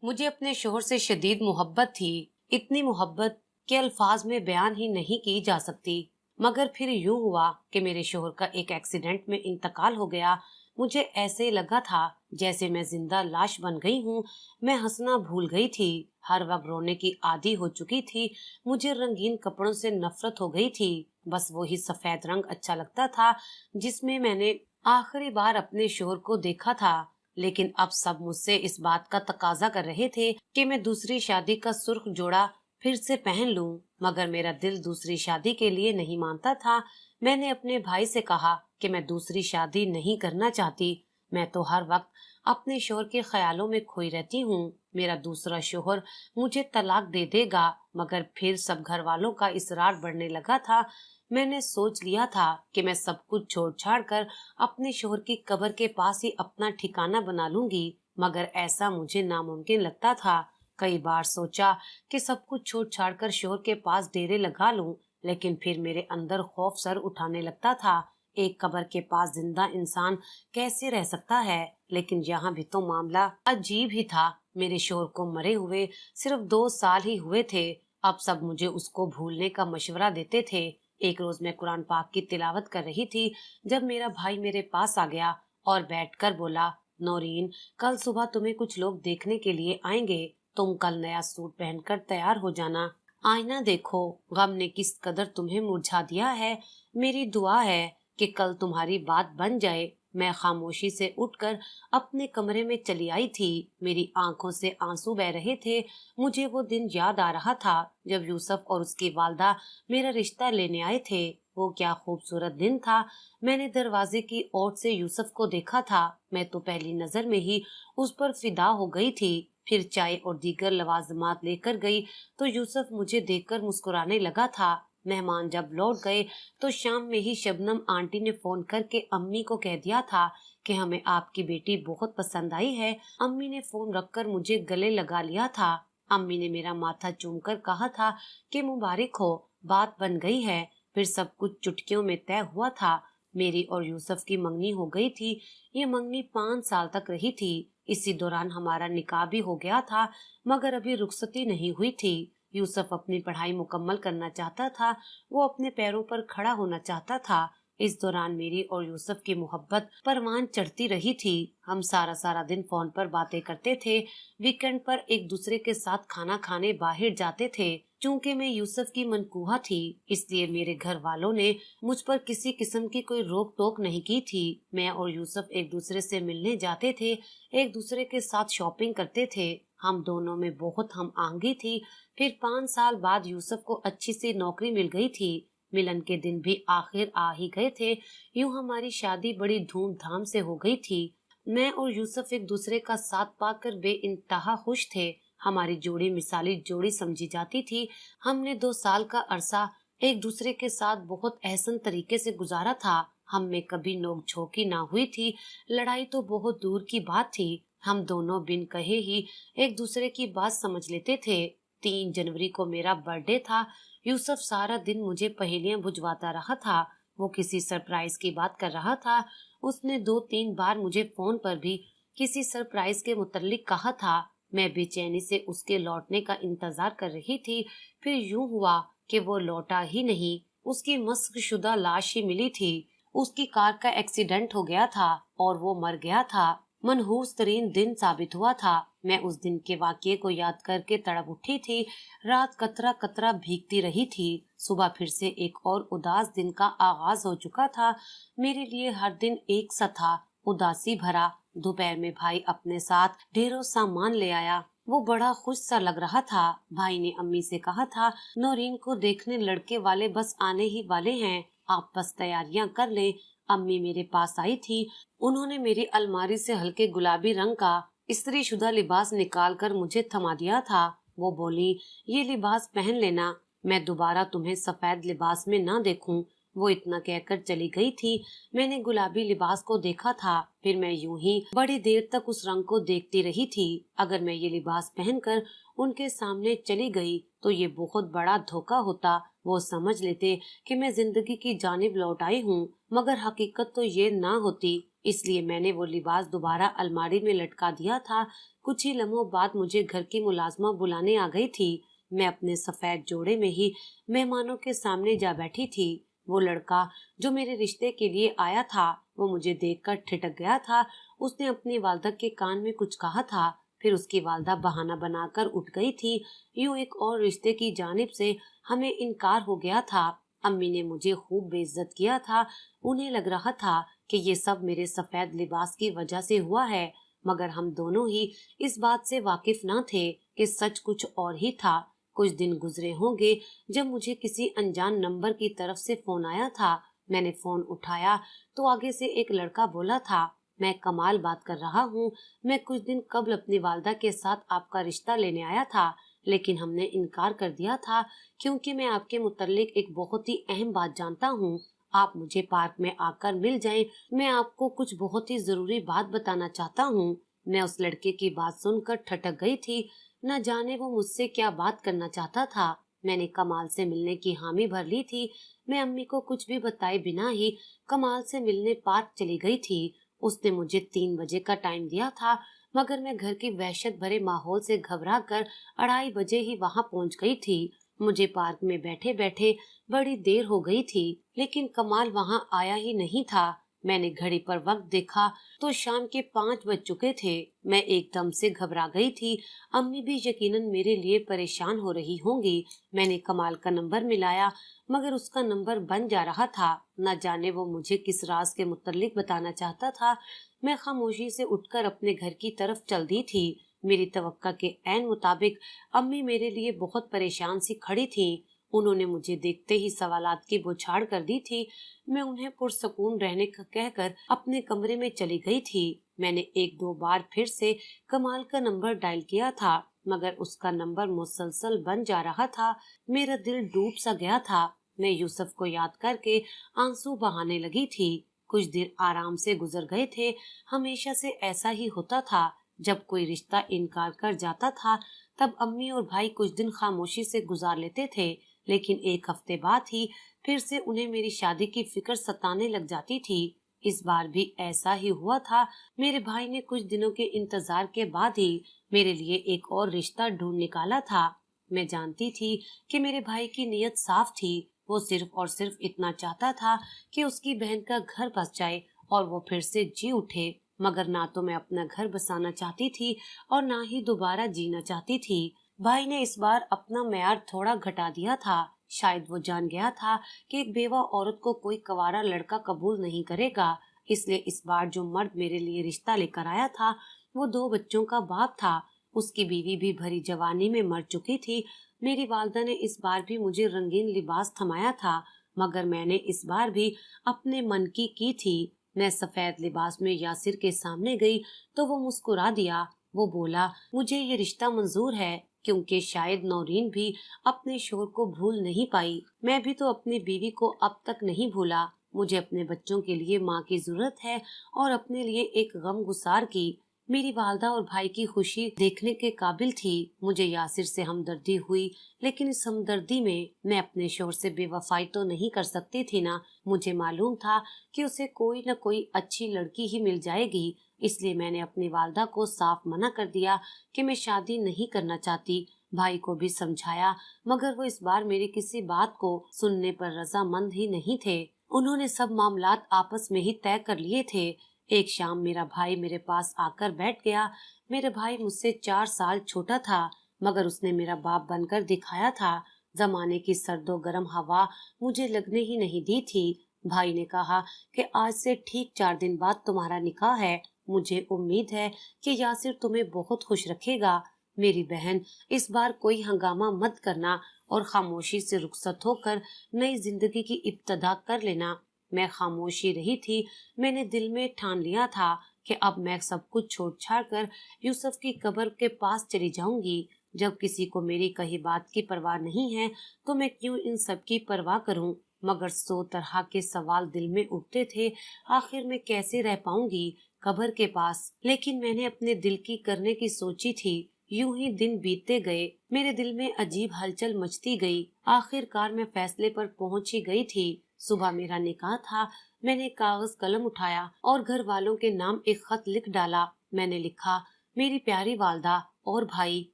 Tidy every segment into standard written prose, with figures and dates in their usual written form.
मुझे अपने शोहर से शदीद मोहब्बत थी, इतनी मोहब्बत कि अल्फाज में बयान ही नहीं की जा सकती। मगर फिर यूं हुआ कि मेरे शोहर का एक एक्सीडेंट में इंतकाल हो गया। मुझे ऐसे लगा था जैसे मैं जिंदा लाश बन गई हूँ। मैं हंसना भूल गई थी, हर वक्त रोने की आदी हो चुकी थी। मुझे रंगीन कपड़ों से नफरत हो गई थी। बस वही सफेद रंग अच्छा लगता था जिसमें मैंने आखिरी बार अपने शोहर को देखा था। लेकिन अब सब मुझसे इस बात का तकाजा कर रहे थे कि मैं दूसरी शादी का सुर्ख जोड़ा फिर से पहन लूं, मगर मेरा दिल दूसरी शादी के लिए नहीं मानता था। मैंने अपने भाई से कहा कि मैं दूसरी शादी नहीं करना चाहती। मैं तो हर वक्त अपने शोहर के ख्यालों में खोई रहती हूँ। मेरा दूसरा शोहर मुझे तलाक दे देगा। मगर फिर सब घर वालों का इसरार बढ़ने लगा था। मैंने सोच लिया था कि मैं सब कुछ छोड़ छाड़ कर अपने शोहर की कब्र के पास ही अपना ठिकाना बना लूंगी, मगर ऐसा मुझे नामुमकिन लगता था। कई बार सोचा कि सब कुछ छोड़ छाड़ कर शोहर के पास डेरे लगा लूं, लेकिन फिर मेरे अंदर खौफ सर उठाने लगता था। एक कब्र के पास जिंदा इंसान कैसे रह सकता है? लेकिन यहाँ भी तो मामला अजीब ही था। मेरे शोहर को मरे हुए सिर्फ 2 साल ही हुए थे। अब सब मुझे उसको भूलने का मशवरा देते थे। एक रोज मैं कुरान पाक की तिलावत कर रही थी जब मेरा भाई मेरे पास आ गया और बैठकर बोला, नौरीन, कल सुबह तुम्हें कुछ लोग देखने के लिए आएंगे। तुम कल नया सूट पहनकर तैयार हो जाना। आईना देखो, गम ने किस कदर तुम्हें मुरझा दिया है। मेरी दुआ है कि कल तुम्हारी बात बन जाए। मैं खामोशी से उठकर अपने कमरे में चली आई थी। मेरी आंखों से आंसू बह रहे थे। मुझे वो दिन याद आ रहा था जब यूसुफ और उसकी वालदा मेरा रिश्ता लेने आए थे। वो क्या खूबसूरत दिन था। मैंने दरवाजे की ओर से यूसुफ को देखा था। मैं तो पहली नजर में ही उस पर फिदा हो गई थी। फिर चाय और दीगर लवाजमात लेकर गई तो यूसुफ मुझे देखकर मुस्कुराने लगा था। मेहमान जब लौट गए तो शाम में ही शबनम आंटी ने फोन करके अम्मी को कह दिया था कि हमें आपकी बेटी बहुत पसंद आई है। अम्मी ने फोन रखकर मुझे गले लगा लिया था। अम्मी ने मेरा माथा चूमकर कहा था कि मुबारक हो, बात बन गई है। फिर सब कुछ चुटकियों में तय हुआ था। मेरी और यूसुफ की मंगनी हो गई थी। ये मंगनी 5 साल तक रही थी। इसी दौरान हमारा निकाह भी हो गया था, मगर अभी रुखसती नहीं हुई थी। यूसुफ अपनी पढ़ाई मुकम्मल करना चाहता था। वो अपने पैरों पर खड़ा होना चाहता था। इस दौरान मेरी और यूसुफ की मोहब्बत परवान चढ़ती रही थी। हम सारा सारा दिन फोन पर बातें करते थे। वीकेंड पर एक दूसरे के साथ खाना खाने बाहर जाते थे। चूंकि मैं यूसुफ की मनकूहा थी, इसलिए मेरे घर वालों ने मुझ पर किसी किस्म की कोई रोक टोक नहीं की थी। मैं और यूसुफ एक दूसरे से मिलने जाते थे, एक दूसरे के साथ शॉपिंग करते थे। हम दोनों में बहुत हम आहंगी थी। फिर 5 साल बाद यूसुफ को अच्छी सी नौकरी मिल गई थी। मिलन के दिन भी आखिर आ ही गए थे। यूं हमारी शादी बड़ी धूमधाम से हो गई थी। मैं और यूसुफ एक दूसरे का साथ पाकर बेइंतहा खुश थे। हमारी जोड़ी मिसाली जोड़ी समझी जाती थी। हमने 2 साल का अरसा एक दूसरे के साथ बहुत एहसन तरीके से गुजारा था। हम में कभी नोक झोंकी ना हुई थी। लड़ाई तो बहुत दूर की बात थी। हम दोनों बिन कहे ही एक दूसरे की बात समझ लेते थे। 3 जनवरी को मेरा बर्थडे था। यूसुफ सारा दिन मुझे पहेलियां बुझवाता रहा था। वो किसी सरप्राइज की बात कर रहा था। उसने 2-3 बार मुझे फोन पर भी किसी सरप्राइज के मुतल्लिक कहा था। मैं बेचैनी से उसके लौटने का इंतजार कर रही थी। फिर यूं हुआ कि वो लौटा ही नहीं। उसकी मस्क शुदा लाश ही मिली थी। उसकी कार का एक्सीडेंट हो गया था और वो मर गया था। मनहूस तरीन दिन साबित हुआ था। मैं उस दिन के वाकये को याद करके तड़प उठी थी। रात कतरा कतरा भीगती रही थी। सुबह फिर से एक और उदास दिन का आगाज हो चुका था। मेरे लिए हर दिन एक सा था, उदासी भरा। दोपहर में भाई अपने साथ ढेरों सामान ले आया। वो बड़ा खुश सा लग रहा था। भाई ने अम्मी से कहा था, नौरीन को देखने लड़के वाले बस आने ही वाले हैं, आप बस तैयारियां कर लें। अम्मी मेरे पास आई थी। उन्होंने मेरी अलमारी से हल्के गुलाबी रंग का इस्त्री शुदा लिबास निकाल कर मुझे थमा दिया था। वो बोली, ये लिबास पहन लेना, मैं दोबारा तुम्हें सफेद लिबास में ना देखूं। वो इतना कहकर चली गई थी। मैंने गुलाबी लिबास को देखा था। फिर मैं यूं ही बड़ी देर तक उस रंग को देखती रही थी। अगर मैं ये लिबास पहनकर उनके सामने चली गई तो ये बहुत बड़ा धोखा होता। वो समझ लेते कि मैं जिंदगी की जानिब लौट आई हूँ, मगर हकीकत तो ये ना होती। इसलिए मैंने वो लिबास दोबारा अलमारी में लटका दिया था। कुछ ही लम्हों बाद मुझे घर की मुलाजमा बुलाने आ गई थी। मैं अपने सफेद जोड़े में ही मेहमानों के सामने जा बैठी थी। वो लड़का जो मेरे रिश्ते के लिए आया था, वो मुझे देखकर ठिठक गया था। उसने अपनी वालदा के कान में कुछ कहा था, फिर उसकी वालदा बहाना बनाकर उठ गई थी। यूं एक और रिश्ते की जानिब से हमें इनकार हो गया था। अम्मी ने मुझे खूब बेइज्जत किया था। उन्हें लग रहा था कि ये सब मेरे सफेद लिबास की वजह से हुआ है, मगर हम दोनों ही इस बात से वाकिफ न थे कि सच कुछ और ही था। कुछ दिन गुजरे होंगे जब मुझे किसी अनजान नंबर की तरफ से फोन आया था। मैंने फोन उठाया तो आगे से एक लड़का बोला था, मैं कमाल बात कर रहा हूँ। मैं कुछ दिन कबल अपनी वालदा के साथ आपका रिश्ता लेने आया था, लेकिन हमने इनकार कर दिया था क्योंकि मैं आपके मुतल्लिक एक बहुत ही अहम बात जानता हूँ। आप मुझे पार्क में आकर मिल जाएं। मैं आपको कुछ बहुत ही जरूरी बात बताना चाहता हूँ। मैं उस लड़के की बात सुनकर ठटक गई थी। न जाने वो मुझसे क्या बात करना चाहता था। मैंने कमाल से मिलने की हामी भर ली थी। मैं अम्मी को कुछ भी बताए बिना ही कमाल से मिलने पार्क चली गई थी। उसने मुझे 3 बजे का टाइम दिया था, मगर मैं घर की वहशत भरे माहौल से घबरा कर 2:30 बजे ही वहां पहुंच गई थी। मुझे पार्क में बैठे बैठे बड़ी देर हो गई थी, लेकिन कमाल वहां आया ही नहीं था। मैंने घड़ी पर वक्त देखा तो शाम के 5 बज चुके थे। मैं एकदम से घबरा गई थी। अम्मी भी यकीनन मेरे लिए परेशान हो रही होंगी। मैंने कमाल का नंबर मिलाया, मगर उसका नंबर बंद जा रहा था। न जाने वो मुझे किस राज के मुतल्लिक बताना चाहता था। मैं खामोशी से उठकर अपने घर की तरफ चल दी थी। मेरी तवक्का के ऐन मुताबिक अम्मी मेरे लिए बहुत परेशान सी खड़ी थी। उन्होंने मुझे देखते ही सवालात की बौछार कर दी थी। मैं उन्हें पुरसकून रहने का कहकर अपने कमरे में चली गई थी। मैंने 1-2 बार फिर से कमाल का नंबर डायल किया था, मगर उसका नंबर मुसलसल बन जा रहा था। मेरा दिल डूब सा गया था। मैं यूसुफ को याद करके आंसू बहाने लगी थी। कुछ दिन आराम से गुजर गए थे। हमेशा से ऐसा ही होता था। जब कोई रिश्ता इनकार कर जाता था, तब अम्मी और भाई कुछ दिन खामोशी से गुजार लेते थे, लेकिन एक हफ्ते बाद ही फिर से उन्हें मेरी शादी की फिक्र सताने लग जाती थी। इस बार भी ऐसा ही हुआ था। मेरे भाई ने कुछ दिनों के इंतजार के बाद ही मेरे लिए एक और रिश्ता ढूंढ निकाला था। मैं जानती थी कि मेरे भाई की नीयत साफ थी। वो सिर्फ और सिर्फ इतना चाहता था कि उसकी बहन का घर बस जाए और वो फिर से जी उठे। मगर ना तो मैं अपना घर बसाना चाहती थी और ना ही दोबारा जीना चाहती थी। भाई ने इस बार अपना मेयार थोड़ा घटा दिया था। शायद वो जान गया था कि एक बेवा औरत को कोई कवारा लड़का कबूल नहीं करेगा। इसलिए इस बार जो मर्द मेरे लिए रिश्ता लेकर आया था, वो 2 बच्चों का बाप था। उसकी बीवी भी भरी जवानी में मर चुकी थी। मेरी वालदा ने इस बार भी मुझे रंगीन लिबास थमाया था, मगर मैंने इस बार भी अपने मन की थी। मैं सफेद लिबास में यासिर के सामने गई तो वो मुस्कुरा दिया। वो बोला, मुझे ये रिश्ता मंजूर है, क्योंकि शायद नौरीन भी अपने शोहर को भूल नहीं पाई। मैं भी तो अपनी बीवी को अब तक नहीं भूला। मुझे अपने बच्चों के लिए माँ की जरूरत है और अपने लिए एक गमगुसार की। मेरी वालदा और भाई की खुशी देखने के काबिल थी। मुझे यासिर से हमदर्दी हुई, लेकिन इस हमदर्दी में मैं अपने शोहर से बेवफाई तो नहीं कर सकती थी ना। मुझे मालूम था कि उसे कोई न कोई अच्छी लड़की ही मिल जाएगी। इसलिए मैंने अपनी वालदा को साफ मना कर दिया कि मैं शादी नहीं करना चाहती। भाई को भी समझाया, मगर वो इस बार मेरी किसी बात को सुनने पर रजामंद ही नहीं थे। उन्होंने सब मामलात आपस में ही तय कर लिए थे। एक शाम मेरा भाई मेरे पास आकर बैठ गया। मेरे भाई मुझसे 4 साल छोटा था, मगर उसने मेरा बाप बनकर दिखाया था। जमाने की सर्दो गर्म हवा मुझे लगने ही नहीं दी थी। भाई ने कहा कि आज से ठीक 4 दिन बाद तुम्हारा निकाह है। मुझे उम्मीद है कि यासिर तुम्हें बहुत खुश रखेगा। मेरी बहन, इस बार कोई हंगामा मत करना और खामोशी से रुखसत होकर नई जिंदगी की इब्तदा कर लेना। मैं खामोशी रही थी। मैंने दिल में ठान लिया था कि अब मैं सब कुछ छोड़ छाड़ कर यूसुफ की कब्र के पास चली जाऊंगी। जब किसी को मेरी कही बात की परवाह नहीं है, तो मैं क्यों इन सब की परवाह करूं? मगर 100 तरह के सवाल दिल में उठते थे। आखिर मैं कैसे रह पाऊंगी कब्र के पास? लेकिन मैंने अपने दिल की करने की सोची थी। यूं ही दिन बीतते गए। मेरे दिल में अजीब हलचल मचती गई। आखिरकार मैं फैसले पर पहुंच ही गई थी। सुबह मेरा निकाह था। मैंने कागज कलम उठाया और घर वालों के नाम एक खत लिख डाला। मैंने लिखा, मेरी प्यारी वालदा और भाई,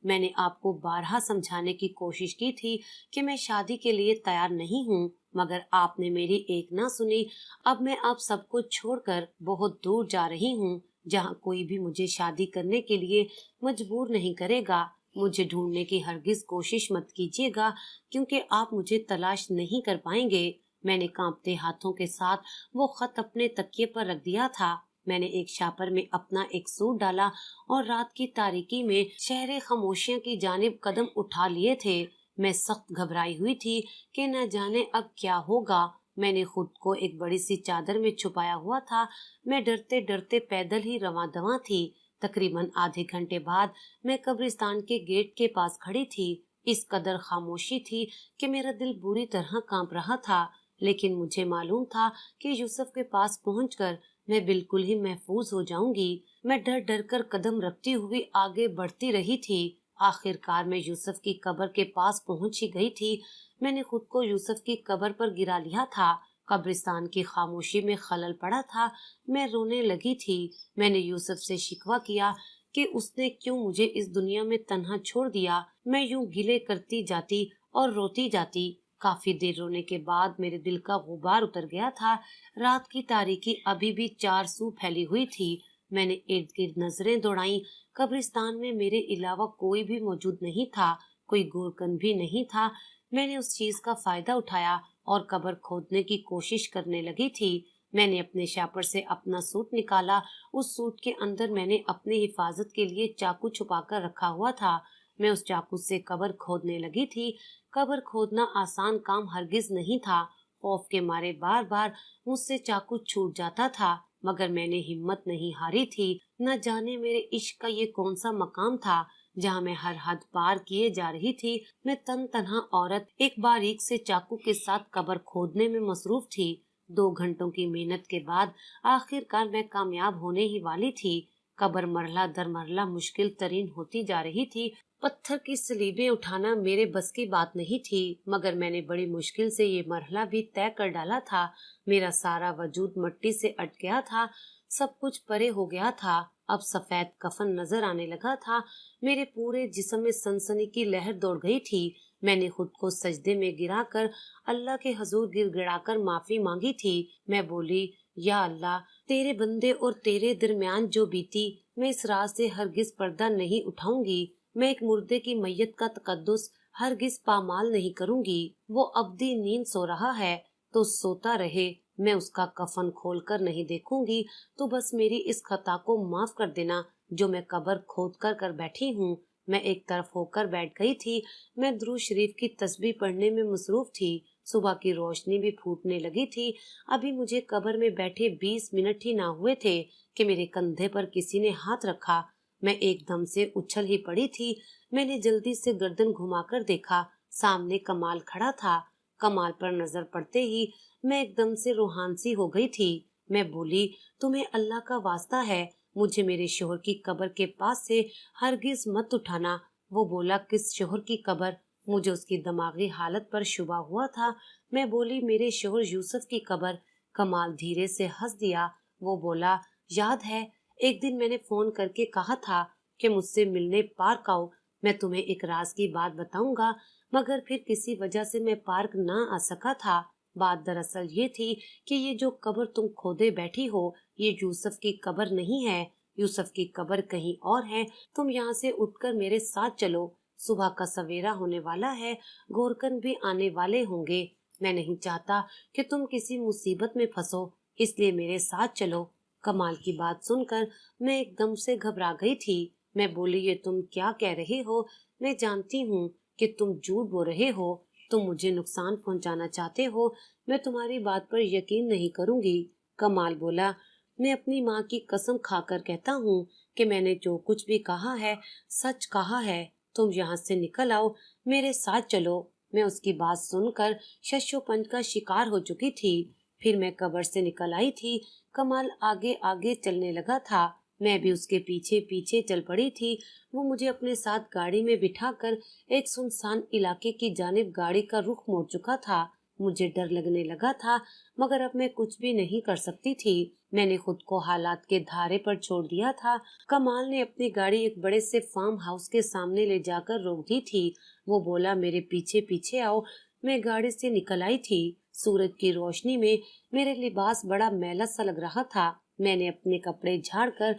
मैंने आपको बारहा समझाने की कोशिश की थी कि मैं शादी के लिए तैयार नहीं हूँ, मगर आपने मेरी एक ना सुनी। अब सब कुछ छोड़कर बहुत दूर जा रही हूँ, जहाँ कोई भी मुझे शादी करने के लिए मजबूर नहीं करेगा। मुझे ढूंढने की हरगिज कोशिश मत कीजिएगा, क्योंकि आप मुझे तलाश नहीं कर पाएंगे। मैंने कांपते हाथों के साथ वो खत अपने तकिए पर रख दिया था। मैंने एक शापर में अपना एक सूट डाला और रात की तारीकी में शहरे खामोशियों की जानिब कदम उठा लिए थे। मैं सख्त घबराई हुई थी कि न जाने अब क्या होगा। मैंने खुद को एक बड़ी सी चादर में छुपाया हुआ था। मैं डरते डरते पैदल ही रवां दवां थी। तकरीबन आधे घंटे बाद मैं कब्रिस्तान के गेट के पास खड़ी थी। इस कदर खामोशी थी कि मेरा दिल बुरी तरह कांप रहा था, लेकिन मुझे मालूम था कि यूसुफ के पास पहुंचकर मैं बिल्कुल ही महफूज हो जाऊंगी। मैं डर डर कर कदम रखती हुई आगे बढ़ती रही थी। आखिरकार मैं यूसुफ की कब्र के पास पहुंच ही गई थी। मैंने खुद को यूसुफ की कब्र पर गिरा लिया था। कब्रिस्तान की खामोशी में खलल पड़ा था। मैं रोने लगी थी। मैंने यूसुफ से शिकवा किया कि उसने क्यों मुझे इस दुनिया में तन्हा छोड़ दिया। मैं यूं गिले करती जाती और रोती जाती। काफी देर रोने के बाद मेरे दिल का गुबार उतर गया था। रात की तारीकी अभी भी चार सू फैली हुई थी। मैंने इर्द गिर्द नजरें दौड़ाई। कब्रिस्तान में मेरे अलावा कोई भी मौजूद नहीं था, कोई गोरकन भी नहीं था। मैंने उस चीज का फायदा उठाया और कब्र खोदने की कोशिश करने लगी थी। मैंने अपने शापर से अपना सूट निकाला। उस सूट के अंदर मैंने अपनी हिफाजत के लिए चाकू छुपा कर रखा हुआ था। मैं उस चाकू से कब्र खोदने लगी थी। कब्र खोदना आसान काम हरगिज नहीं था। खौफ के मारे बार बार मुझसे चाकू छूट जाता था, मगर मैंने हिम्मत नहीं हारी थी। न जाने मेरे इश्क का ये कौन सा मकाम था जहाँ मैं हर हद पार किए जा रही थी। मैं तन तनहा औरत एक बारीक से चाकू के साथ कब्र खोदने में मसरूफ थी। 2 घंटों की मेहनत के बाद आखिरकार मैं कामयाब होने ही वाली थी। कब्र मरला दर मरला मुश्किल तरीन होती जा रही थी। पत्थर की स्लीबें उठाना मेरे बस की बात नहीं थी, मगर मैंने बड़ी मुश्किल से ये मरहला भी तय कर डाला था। मेरा सारा वजूद मिट्टी से अट गया था। सब कुछ परे हो गया था। अब सफेद कफन नजर आने लगा था। मेरे पूरे जिस्म में सनसनी की लहर दौड़ गई थी। मैंने खुद को सजदे में गिराकर अल्लाह के हजूर गिड़गिड़ाकर माफी मांगी थी। मैं बोली, या अल्लाह, तेरे बंदे और तेरे दरमियान जो बीती, मैं इस रात से हरगिज पर्दा नहीं उठाऊंगी। मैं एक मुर्दे की मैयत का तकद्दुस हरगिज पामाल नहीं करूंगी। वो अब्दी नींद सो रहा है तो सोता रहे। मैं उसका कफन खोल कर नहीं देखूंगी, तो बस मेरी इस खता को माफ कर देना जो मैं कब्र खोद कर बैठी हूँ। मैं एक तरफ होकर बैठ गई थी। मैं दुरूद शरीफ की तस्बीह पढ़ने में मसरूफ थी। सुबह की रोशनी भी फूटने लगी थी। अभी मुझे कब्र में बैठे 20 मिनट ही ना हुए थे कि मेरे कंधे पर किसी ने हाथ रखा। मैं एकदम से उछल ही पड़ी थी। मैंने जल्दी से गर्दन घुमाकर देखा। सामने कमाल खड़ा था। कमाल पर नजर पड़ते ही मैं एकदम से रूहान सी हो गई थी। मैं बोली, तुम्हें अल्लाह का वास्ता है, मुझे मेरे शोहर की कब्र के पास से हरगिज मत उठाना। वो बोला, किस शोहर की कब्र? मुझे उसकी दिमागी हालत पर शुबा हुआ था। मैं बोली, मेरे शोहर यूसुफ की कब्र। कमाल धीरे से हंस दिया। वो बोला, याद है एक दिन मैंने फोन करके कहा था कि मुझसे मिलने पार्क आओ। मैं तुम्हें एक राज की बात बताऊंगा, मगर फिर किसी वजह से मैं पार्क ना आ सका था। बात दरअसल ये थी कि ये जो कब्र तुम खोदे बैठी हो, ये यूसुफ की कब्र नहीं है। यूसुफ की कब्र कहीं और है। तुम यहाँ से उठकर मेरे साथ चलो। सुबह का सवेरा होने वाला है। गोरकन भी आने वाले होंगे। मैं नहीं चाहता कि तुम किसी मुसीबत में फंसो, इसलिए मेरे साथ चलो। कमाल की बात सुनकर मैं एकदम से घबरा गई थी। मैं बोली, ये तुम क्या कह रहे हो? मैं जानती हूँ कि तुम झूठ बोल रहे हो। तुम मुझे नुकसान पहुंचाना चाहते हो। मैं तुम्हारी बात पर यकीन नहीं करूंगी। कमाल बोला, मैं अपनी माँ की कसम खाकर कहता हूँ कि मैंने जो कुछ भी कहा है सच कहा है। तुम यहाँ से निकल आओ, मेरे साथ चलो। मैं उसकी बात सुनकर शशोपंच का शिकार हो चुकी थी। फिर मैं कब्र से निकल आई थी। कमाल आगे आगे चलने लगा था। मैं भी उसके पीछे पीछे चल पड़ी थी। वो मुझे अपने साथ गाड़ी में बिठाकर एक सुनसान इलाके की जानिब गाड़ी का रुख मोड़ चुका था। مجھے ڈر لگنے لگا تھا، مگر اب میں کچھ بھی نہیں کر سکتی تھی۔ میں نے خود کو حالات کے دھارے پر چھوڑ دیا تھا۔ کمال نے اپنی گاڑی ایک بڑے سے فارم ہاؤس کے سامنے لے جا کر روک دی تھی۔ وہ بولا میرے پیچھے پیچھے آؤ۔ میں گاڑی سے نکل آئی تھی۔ سورج کی روشنی میں میرے لباس بڑا میلا سا لگ رہا تھا۔ میں نے اپنے کپڑے جھاڑ کر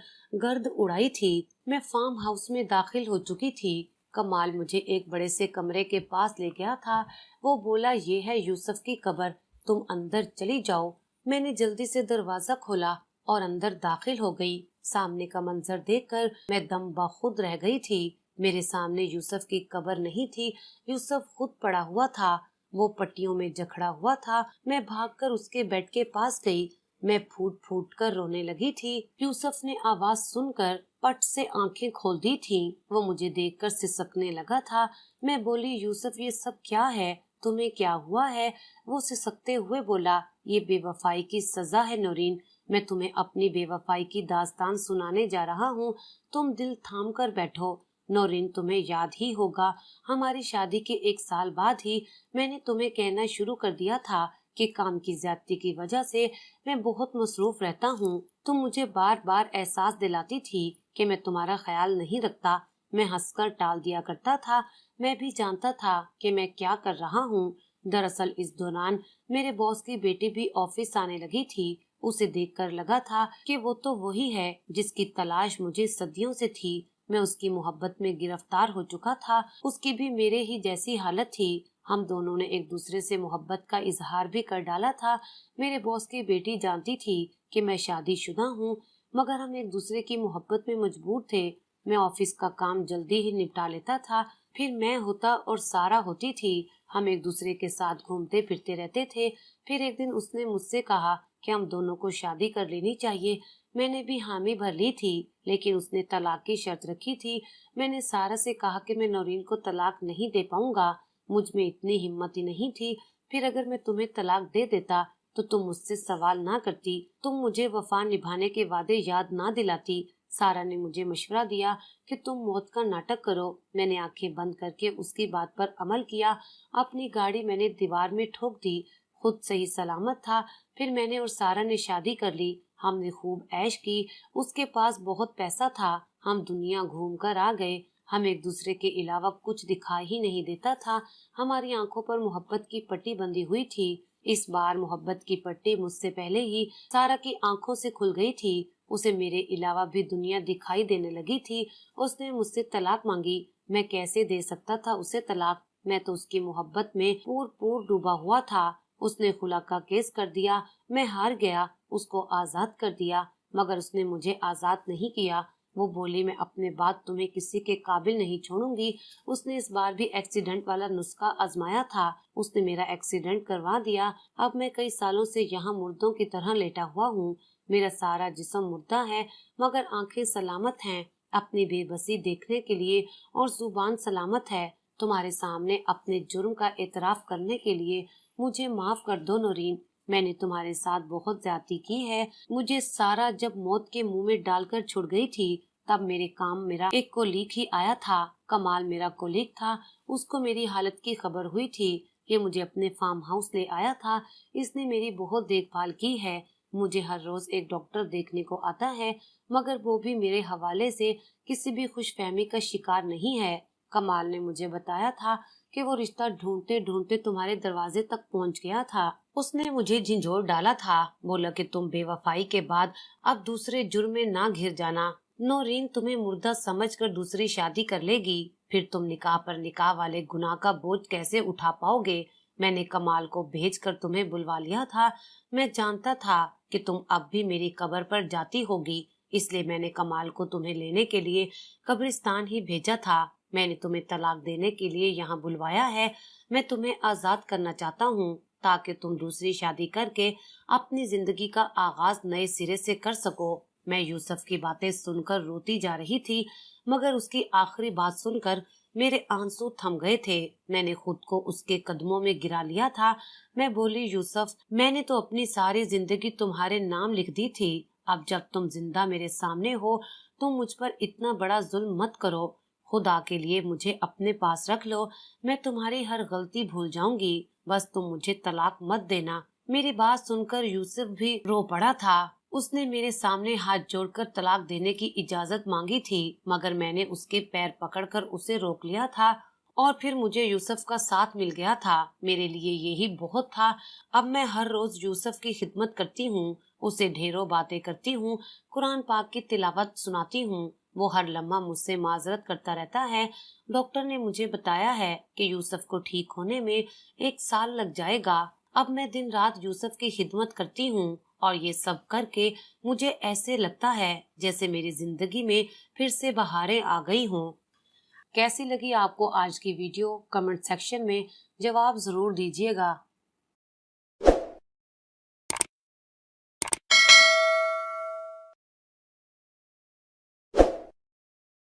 گرد اڑائی تھی۔ میں فارم ہاؤس میں داخل ہو چکی تھی۔ کمال مجھے ایک بڑے سے کمرے کے پاس لے گیا تھا۔ وہ بولا یہ ہے یوسف کی قبر، تم اندر چلی جاؤ۔ میں نے جلدی سے دروازہ کھولا اور اندر داخل ہو گئی۔ سامنے کا منظر دیکھ کر میں دم بخود رہ گئی تھی۔ میرے سامنے یوسف کی قبر نہیں تھی، یوسف خود پڑا ہوا تھا۔ وہ پٹیوں میں جکڑا ہوا تھا۔ میں بھاگ کر اس کے بیڈ کے پاس گئی۔ میں پھوٹ پھوٹ کر رونے لگی تھی۔ یوسف نے آواز سن کر پٹ سے آنکھیں کھول دی تھیں۔ وہ مجھے دیکھ کر سسکنے لگا تھا۔ میں بولی یوسف یہ سب کیا ہے؟ تمہیں کیا ہوا ہے؟ وہ سسکتے ہوئے بولا یہ بے وفائی کی سزا ہے نورین، میں تمہیں اپنی بے وفائی کی داستان سنانے جا رہا ہوں، تم دل تھام کر بیٹھو۔ نورین تمہیں یاد ہی ہوگا ہماری شادی کے 1 سال بعد ہی میں نے تمہیں کہنا شروع کر دیا تھا کہ کام کی زیادتی کی وجہ سے میں بہت مصروف رہتا ہوں۔ تم مجھے بار بار احساس دلاتی تھی کہ میں تمہارا خیال نہیں رکھتا۔ میں ہنس کر ٹال دیا کرتا تھا۔ میں بھی جانتا تھا کہ میں کیا کر رہا ہوں۔ دراصل اس دوران میرے باس کی بیٹی بھی آفس آنے لگی تھی۔ اسے دیکھ کر لگا تھا کہ وہ تو وہی ہے جس کی تلاش مجھے صدیوں سے تھی۔ میں اس کی محبت میں گرفتار ہو چکا تھا۔ اس کی بھی میرے ہی جیسی حالت تھی۔ ہم دونوں نے ایک دوسرے سے محبت کا اظہار بھی کر ڈالا تھا۔ میرے باس کی بیٹی جانتی تھی کہ میں شادی شدہ ہوں، مگر ہم ایک دوسرے کی محبت میں مجبور تھے۔ میں آفس کا کام جلدی ہی نپٹا لیتا تھا، پھر میں ہوتا اور سارا ہوتی تھی۔ ہم ایک دوسرے کے ساتھ گھومتے پھرتے رہتے تھے۔ پھر ایک دن اس نے مجھ سے کہا کہ ہم دونوں کو شادی کر لینی چاہیے۔ میں نے بھی حامی بھر لی تھی، لیکن اس نے طلاق کی شرط رکھی تھی۔ میں نے سارا سے کہا کہ میں نورین کو طلاق نہیں دے پاؤں گا، مجھ میں اتنی ہمت ہی نہیں تھی۔ پھر اگر میں تمہیں طلاق دے دیتا تو تم مجھ سے سوال نہ کرتی، تم مجھے وفا نبھانے کے وعدے یاد نہ دلاتی۔ سارا نے مجھے مشورہ دیا کہ تم موت کا ناٹک کرو۔ میں نے آنکھیں بند کر کے اس کی بات پر عمل کیا۔ اپنی گاڑی میں نے دیوار میں ٹھوک دی۔ خود صحیح سلامت تھا۔ پھر میں نے اور سارا نے شادی کر لی۔ ہم نے خوب عیش کی۔ اس کے پاس بہت پیسہ تھا۔ ہم دنیا گھوم کر آ گئے۔ ہم ایک دوسرے کے علاوہ کچھ دکھائی ہی نہیں دیتا تھا۔ ہماری آنکھوں پر محبت کی پٹی بندھی ہوئی تھی۔ اس بار محبت کی پٹی مجھ سے پہلے ہی سارا کی آنکھوں سے کھل گئی تھی۔ اسے میرے علاوہ بھی دنیا دکھائی دینے لگی تھی۔ اس نے مجھ سے طلاق مانگی۔ میں کیسے دے سکتا تھا اسے طلاق؟ میں تو اس کی محبت میں پور ڈوبا ہوا تھا۔ اس نے خلا کا کیس کر دیا۔ میں ہار گیا، اس کو آزاد کر دیا، مگر اس نے مجھے آزاد نہیں کیا۔ وہ بولی میں اپنے بعد تمہیں کسی کے قابل نہیں چھوڑوں گی۔ اس نے اس بار بھی ایکسیڈنٹ والا نسخہ آزمایا تھا۔ اس نے میرا ایکسیڈنٹ کروا دیا۔ اب میں کئی سالوں سے یہاں مردوں کی طرح لیٹا ہوا ہوں۔ میرا سارا جسم مردہ ہے، مگر آنکھیں سلامت ہیں اپنی بے بسی دیکھنے کے لیے، اور زبان سلامت ہے تمہارے سامنے اپنے جرم کا اعتراف کرنے کے لیے۔ مجھے معاف کر دو نورین، میں نے تمہارے ساتھ بہت زیادتی کی ہے۔ مجھے سارا جب موت کے منہ میں ڈال کر چھڑ گئی تھی، تب میرے کام میرا ایک کولیگ ہی آیا تھا۔ کمال میرا کولیگ تھا۔ اس کو میری حالت کی خبر ہوئی تھی۔ یہ مجھے اپنے فارم ہاؤس لے آیا تھا۔ اس نے میری بہت دیکھ بھال کی ہے۔ مجھے ہر روز ایک ڈاکٹر دیکھنے کو آتا ہے، مگر وہ بھی میرے حوالے سے کسی بھی خوش فہمی کا شکار نہیں ہے۔ کمال نے مجھے بتایا تھا کہ وہ رشتہ ڈھونڈتے ڈھونڈتے تمہارے دروازے تک پہنچ گیا تھا۔ اس نے مجھے جھنجھوڑ ڈالا تھا، بولا کہ تم بے وفائی کے بعد اب دوسرے جرم میں نہ گھر جانا۔ نورین تمہیں مردہ سمجھ کر دوسری شادی کر لے گی، پھر تم نکاح پر نکاح والے گناہ کا بوجھ کیسے اٹھا پاؤ گے؟ میں نے کمال کو بھیج کر تمہیں بلوا لیا تھا۔ میں جانتا تھا کہ تم اب بھی میری قبر پر جاتی ہوگی، اس لیے میں نے کمال کو تمہیں لینے کے لیے قبرستان ہی بھیجا تھا۔ میں نے تمہیں طلاق دینے کے لیے یہاں بلوایا ہے۔ میں تمہیں آزاد کرنا چاہتا ہوں تاکہ تم دوسری شادی کر کے اپنی زندگی کا آغاز نئے سرے سے کر سکو۔ میں یوسف کی باتیں سن کر روتی جا رہی تھی، مگر اس کی آخری بات سن کر میرے آنسو تھم گئے تھے۔ میں نے خود کو اس کے قدموں میں گرا لیا تھا۔ میں بولی یوسف، میں نے تو اپنی ساری زندگی تمہارے نام لکھ دی تھی۔ اب جب تم زندہ میرے سامنے ہو، تم مجھ پر اتنا بڑا ظلم مت کرو۔ خدا کے لیے مجھے اپنے پاس رکھ لو، میں تمہاری ہر غلطی بھول جاؤں گی، बस तुम मुझे तलाक मत देना। मेरी बात सुनकर यूसुफ भी रो पड़ा था। उसने मेरे सामने हाथ जोड़कर तलाक देने की इजाजत मांगी थी, मगर मैंने उसके पैर पकड़कर उसे रोक लिया था और फिर मुझे यूसुफ का साथ मिल गया था। मेरे लिए यही बहुत था। अब मैं हर रोज यूसुफ की खिदमत करती हूँ, उसे ढेरों बातें करती हूँ, कुरान पाक की तिलावत सुनाती हूँ। वो हर लम्हा मुझसे माजरत करता रहता है। डॉक्टर ने मुझे बताया है कि यूसुफ को ठीक होने में 1 साल लग जाएगा। अब मैं दिन रात यूसुफ की खिदमत करती हूँ और ये सब करके मुझे ऐसे लगता है जैसे मेरी जिंदगी में फिर से बहारें आ गई हों। कैसी लगी आपको आज की वीडियो? कमेंट सेक्शन में जवाब जरूर दीजिएगा।